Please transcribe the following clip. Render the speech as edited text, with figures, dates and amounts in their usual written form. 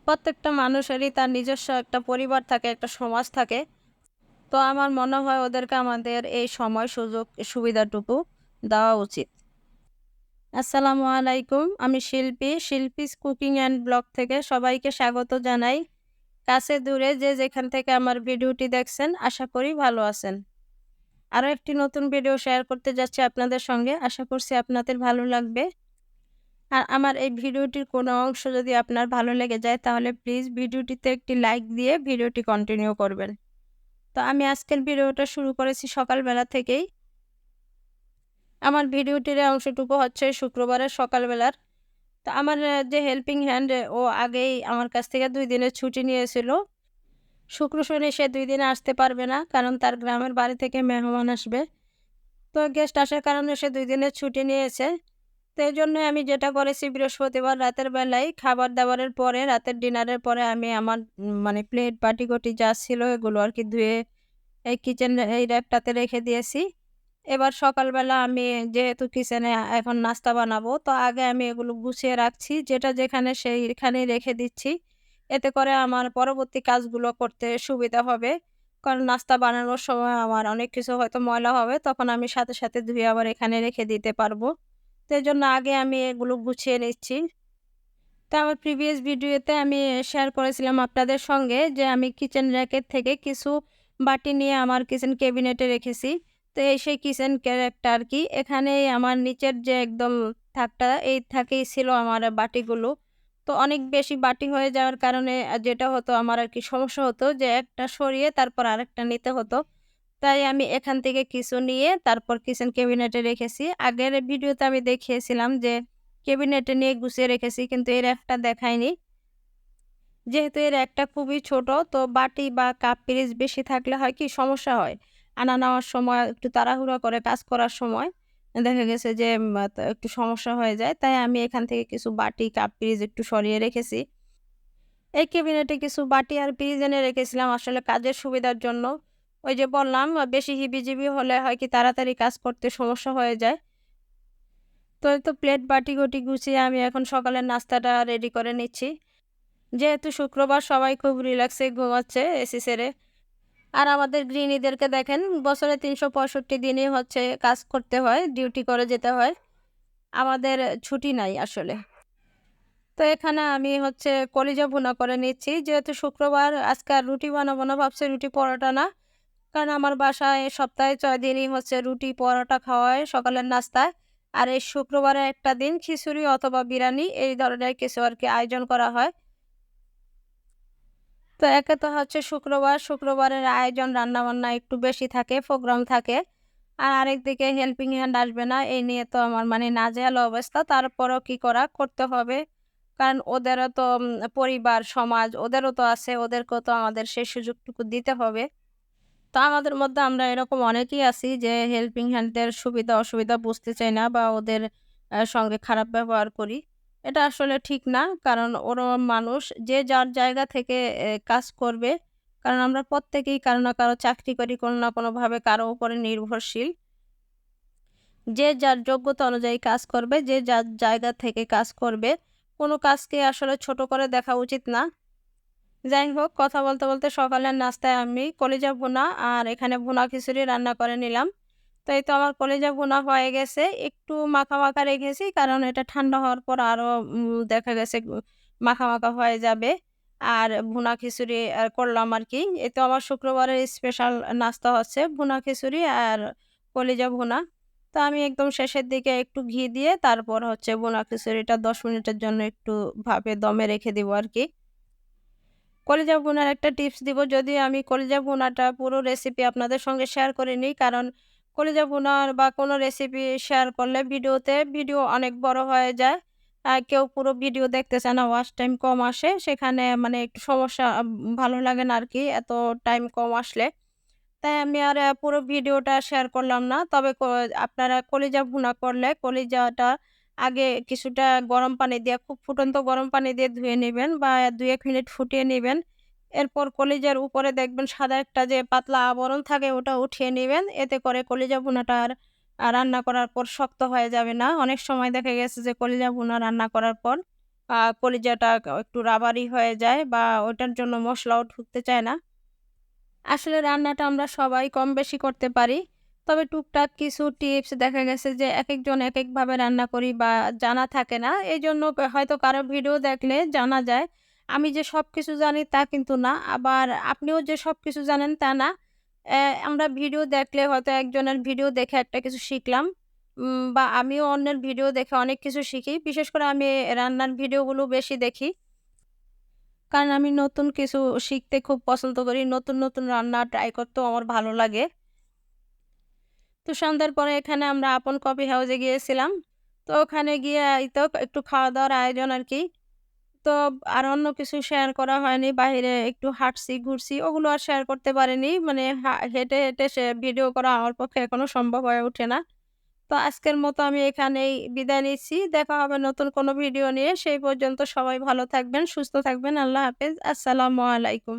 প্রত্যেকটা মানুষেরই তার নিজস্ব একটা পরিবার থাকে, একটা সমাজ থাকে। তো আমার মনে হয় ওদেরকে আমাদের এই সময় সুযোগ সুবিধাটুকু দেওয়া উচিত। আসসালামু আলাইকুম। আমি শিল্পীস কুকিং অ্যান্ড ব্লগ থেকে সবাইকে স্বাগত জানাই। কাছে দূরে যে যেখান থেকে আমার ভিডিওটি দেখছেন আশা করি ভালো আছেন। আরও একটি নতুন ভিডিও শেয়ার করতে যাচ্ছি আপনাদের সঙ্গে। আশা করছি আপনাদের ভালো লাগবে। আর আমার এই ভিডিওটির কোনো অংশ যদি আপনার ভালো লেগে যায় তাহলে প্লিজ ভিডিওটিতে একটি লাইক দিয়ে ভিডিওটি কন্টিনিউ করবেন। তো আমি আজকের ভিডিওটা শুরু করেছি সকালবেলা থেকেই। আমার ভিডিওটির অংশটুকু হচ্ছে শুক্রবারের সকালবেলার। তো আমার যে হেল্পিং হ্যান্ড ও আগেই আমার কাছ থেকে ২ দিনের ছুটি নিয়েছিল। শুক্র, শনি সে ২ দিনে আসতে পারবে না, কারণ তার গ্রামের বাড়ি থেকে মেহমান আসবে। তো গেস্ট আসার কারণে সে ২ দিনের ছুটি নিয়েছে। তো এজন্যই আমি যেটা করেছি, বৃহস্পতিবার রাতের বেলায় খাবার-দাবারের পরে, রাতের ডিনারের পরে আমি আমার মানে প্লেট, বাটি-ঘটি যা ছিল এগুলো আরকি ধুয়ে এই কিচেন এই র‍্যাকটাতে রেখে দিয়েছি। এবার সকালবেলা আমি যেহেতু কিচেনে এখন নাস্তা বানাবো, তো আগে আমি এগুলো গুছিয়ে রাখছি। যেটা যেখানে সেইখানেই রেখে দিচ্ছি। এতে করে আমার পরবর্তী কাজগুলো করতে সুবিধা হবে। কারণ নাস্তা বানানোর সময় আমার অনেক কিছু হয়তো ময়লা হবে, তখন আমি সাথে, সাথে ধুয়ে আবার এখানে রেখে দিতে পারবো। তো এজন্য আগে আমি এগুলো গুছিয়ে নিচ্ছি। তো আমার প্রিভিয়াস ভিডিওতে আমি শেয়ার করেছিলাম আপনাদের সঙ্গে যে আমি কিচেন র‍্যাকের থেকে কিছু বাটি নিয়ে আমার কিচেন ক্যাবিনেটে রেখেছি। তো এই সেই কিচেন ক্যারেটটা আরকি। এখানেই আমার নিচের যে একদম থাকটা, এই থাকেই ছিল আমার বাটিগুলো। তো অনেক বেশি বাটি হয়ে যাওয়ার কারণে যেটা হতো আমার আরকি সমস্যা হতো যে একটা সরিয়ে তারপর আরেকটা নিতে হতো। তাই আমি এখান থেকে কিছু নিয়ে তারপর কিচেন ক্যাবিনেটে রেখেছি। আগের ভিডিওতে আমি দেখিয়েছিলাম যে ক্যাবিনেটে নিয়ে গুছিয়ে রেখেছি, কিন্তু এর একটা দেখাইনি। যেহেতু এর একটা খুবই ছোট, তো বাটি বা কাপ পিরিচ বেশি থাকলে হয় কি সমস্যা হয়। আনা নেওয়ার সময় একটু তাড়াহুড়া করে কাজ করার সময় দেখা গেছে যে একটু সমস্যা হয়ে যায়। তাই আমি এখান থেকে কিছু বাটি, কাপ পিরিচ একটু সরিয়ে রেখেছি। এই ক্যাবিনেটে কিছু বাটি আর পিরিচ এনে রেখেছিলাম আসলে কাজের সুবিধার জন্য। ওই যে বললাম বেশি হিবিজিবি হলে হয় কি তাড়াতাড়ি কাজ করতে সমস্যা হয়ে যায়। তো এই তো প্লেট বাটি-ঘটি গুছিয়ে আমি এখন সকালের নাস্তাটা রেডি করে নিচ্ছি। যেহেতু শুক্রবার সবাই খুব রিল্যাক্সে ঘুমাচ্ছে এসি ছেড়ে। আর আমাদের গৃহিণীদেরকে দেখেন বছরে ৩৬৫ দিনই হচ্ছে কাজ করতে হয়, ডিউটি করে যেতে হয়। আমাদের ছুটি নাই আসলে। তো এখানে আমি হচ্ছে কলিজা ভুনা করে নিচ্ছি। যেহেতু শুক্রবার আজকে আর রুটি বানাবো না, ভাবছি রুটি পরোটা না। কারণ আমার বাসায় সপ্তাহে ৬ দিনই হচ্ছে রুটি পরোটা খাওয়া হয় সকালের নাস্তায়। আর এই শুক্রবারে একটা দিন খিচুড়ি অথবা বিরানি এই ধরনের কিছু আরকি আয়োজন করা হয়। তো একে তো হচ্ছে শুক্রবার, শুক্রবারের আয়োজন রান্নাবান্না একটু বেশি থাকে, প্রোগ্রাম থাকে। আর আরেকদিকে হেল্পিং হ্যান্ড আসবে না, এই নিয়ে তো আমার মানে নাজেহাল অবস্থা। তারপরেও কি করা, করতে হবে। কারণ ওদেরও তো পরিবার, সমাজ ওদেরও তো আছে, ওদেরকেও তো আমাদের সেই সুযোগটুকু দিতে হবে। তো আমাদের মধ্যে আমরা এরকম অনেকেই আছি যে হেল্পিং হ্যান্ডদের সুবিধা অসুবিধা বুঝতে চাই না বা ওদের সঙ্গে খারাপ ব্যবহার করি। এটা আসলে ঠিক না। কারণ ওরা মানুষ, যে যার জায়গা থেকে কাজ করবে। কারণ আমরা প্রত্যেকেই কারো না কারো চাকরি করি, কোনো না কোনোভাবে কারো উপরে নির্ভরশীল। যে যার যোগ্যতা অনুযায়ী কাজ করবে, যে যার জায়গা থেকে কাজ করবে। কোনো কাজকে আসলে ছোট করে দেখা উচিত না। যাই হোক, কথা বলতে, বলতে সকালের নাস্তায় আমি কলিজা ভুনা আর এখানে ভুনা খিচুড়ি রান্না করে নিলাম। তো এই তো আমার কলিজা ভুনা হয়ে গেছে। একটু মাখা, মাখা রেখেছি কারণ এটা ঠান্ডা হওয়ার পর আরো দেখা গেছে মাখা, মাখা হয়ে যাবে। আর ভুনা খিচুড়ি করলাম আরকি। এই তো আমার শুক্রবারের স্পেশাল নাস্তা হচ্ছে ভুনা খিচুড়ি আর কলিজা ভুনা। তো আমি একদম শেষের দিকে একটু ঘি দিয়ে তারপর হচ্ছে ভুনা খিচুড়িটা ১০ মিনিটের জন্য একটু ভাপে দমে রেখে দিব আরকি। কলিজা ভুনার একটা টিপস দিব। যদিও আমি কলিজা ভুনাটা পুরো রেসিপি আপনাদের সঙ্গে শেয়ার করিনি। কারণ কলিজা ভুনার বা কোনো রেসিপি শেয়ার করলে ভিডিও অনেক বড় হয়ে যায়। কেউ পুরো ভিডিও দেখতে চায় না, ওয়াচ টাইম কম আসে। সেখানে মানে একটু সমস্যা, ভালো লাগে না আরকি এত টাইম কম আসলে। তাই আমি আর পুরো ভিডিওটা শেয়ার করলাম না। তবে আপনারা কলিজা ভুনা করলে কলিজাটা আগে কিছুটা গরম পানি দিয়ে, খুব ফুটন্ত গরম পানি দিয়ে ধুয়ে নিবেন বা ২-১ মিনিট ফুটিয়ে নিবেন। এরপর কলিজার উপরে দেখবেন সাদা একটা যে পাতলা আবরণ থাকে ওটা উঠিয়ে নিবেন। এতে করে কলিজা ভুনাটা আর রান্না করার পর শক্ত হয়ে যাবে না। অনেক সময় দেখা গেছে যে কলিজা ভুনা রান্না করার পর কলিজাটা একটু রাবারি হয়ে যায় বা ওটার জন্য মসলাও ঢুকতে চায় না। আসলে রান্নাটা আমরা সবাই কম বেশি করতে পারি। তবে টুকটাক কিছু টিপস দেখা গেছে যে একেকজন একেকভাবে রান্না করি বা জানা থাকে না। এজন্য হয়তো কারো ভিডিও দেখলে জানা যায়। আমি যে সবকিছু জানি তা কিন্তু না। আবার আপনিও যে সবকিছু জানেন তা না। আমরা ভিডিও দেখলে হয়তো একজনের ভিডিও দেখে একটা কিছু শিখলাম। বা আমিও অন্যের ভিডিও দেখে অনেক কিছু শিখি। বিশেষ করে আমি রান্নার ভিডিওগুলো বেশি দেখি। কারণ আমি নতুন কিছু শিখতে খুব পছন্দ করি। নতুন, নতুন রান্না ট্রাই করতেও আমার ভালো লাগে। তো সন্ধ্যার পরে এখানে আমরা আপন কফি হাউসে গিয়েছিলাম। তো ওখানে গিয়ে এই তো একটু খাওয়া-দাওয়ার আয়োজন আরকি। তো আর অন্য কিছু শেয়ার করা হয়নি। বাহিরে একটু হাঁটছি, ঘুরছি ওগুলো আর শেয়ার করতে পারিনি। মানে হেঁটে, হেঁটে ভিডিও করা আমার পক্ষে এখনো সম্ভব হয়ে ওঠে না। তো আজকের মতো আমি এখানেই বিদায় নিচ্ছি। দেখা হবে নতুন কোনো ভিডিও নিয়ে। সেই পর্যন্ত সবাই ভালো থাকবেন, সুস্থ থাকবেন। আল্লাহ হাফেজ। আসসালামু আলাইকুম।